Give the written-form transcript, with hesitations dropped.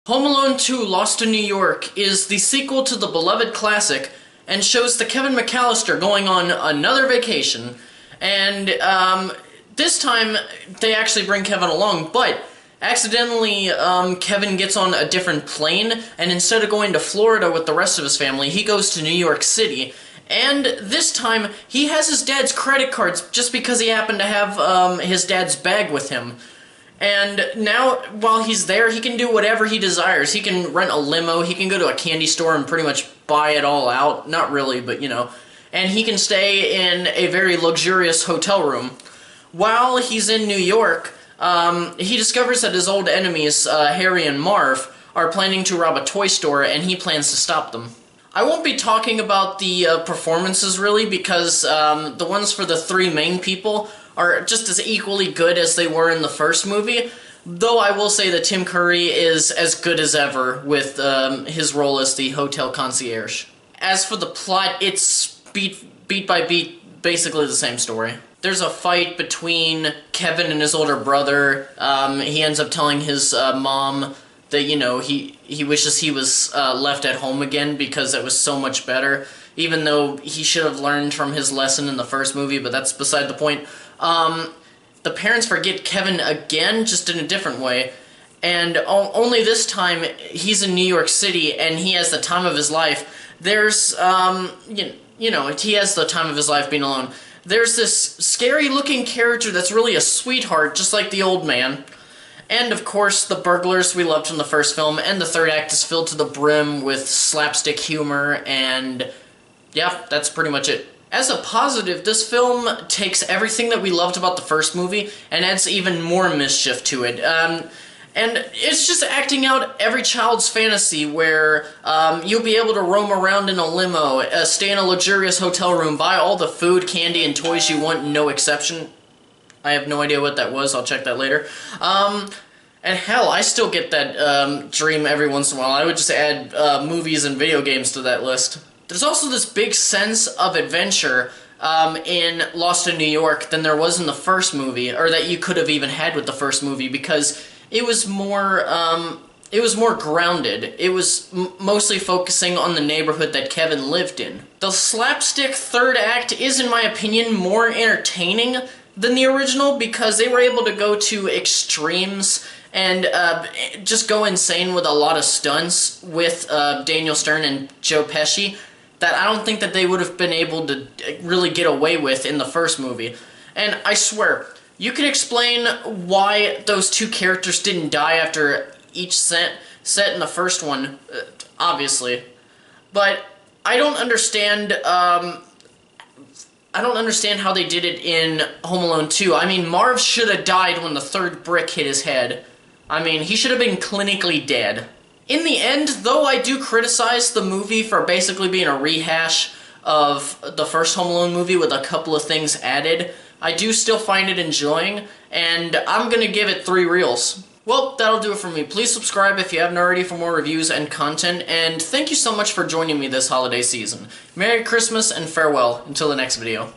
Home Alone 2: Lost in New York is the sequel to the beloved classic and shows the Kevin McAllister going on another vacation. And this time they actually bring Kevin along, but accidentally Kevin gets on a different plane, and instead of going to Florida with the rest of his family, he goes to New York City. And this time, he has his dad's credit cards just because he happened to have his dad's bag with him. And now, while he's there, he can do whatever he desires. He can rent a limo, he can go to a candy store and pretty much buy it all out. Not really, but you know. And he can stay in a very luxurious hotel room. While he's in New York, he discovers that his old enemies, Harry and Marv, are planning to rob a toy store, and he plans to stop them. I won't be talking about the performances, really, because the ones for the three main people are just as equally good as they were in the first movie, though I will say that Tim Curry is as good as ever with his role as the hotel concierge. As for the plot, it's beat by beat, basically the same story. There's a fight between Kevin and his older brother. He ends up telling his mom that, you know, he wishes he was left at home again because it was so much better, even though he should have learned from his lesson in the first movie, but that's beside the point. The parents forget Kevin again, just in a different way, and only this time he's in New York City and he has the time of his life. There's, you know, he has the time of his life being alone. There's this scary-looking character that's really a sweetheart, just like the old man. And, of course, the burglars we loved from the first film, and the third act is filled to the brim with slapstick humor, and yeah, that's pretty much it. As a positive, this film takes everything that we loved about the first movie and adds even more mischief to it. And it's just acting out every child's fantasy where you'll be able to roam around in a limo, stay in a luxurious hotel room, buy all the food, candy, and toys you want, no exception. I have no idea what that was, I'll check that later. And hell, I still get that dream every once in a while. I would just add movies and video games to that list. There's also this big sense of adventure in Lost in New York than there was in the first movie, or that you could have even had with the first movie, because it was more grounded. It was mostly focusing on the neighborhood that Kevin lived in. The slapstick third act is, in my opinion, more entertaining than the original, because they were able to go to extremes and just go insane with a lot of stunts with Daniel Stern and Joe Pesci that I don't think that they would have been able to really get away with in the first movie. And I swear, you can explain why those two characters didn't die after each set in the first one, obviously. But I don't understand how they did it in Home Alone 2. I mean, Marv should have died when the third brick hit his head. I mean, he should have been clinically dead. In the end, though I do criticize the movie for basically being a rehash of the first Home Alone movie with a couple of things added, I do still find it enjoying, and I'm gonna give it 3 reels. Well, that'll do it for me. Please subscribe if you haven't already for more reviews and content, and thank you so much for joining me this holiday season. Merry Christmas and farewell until the next video.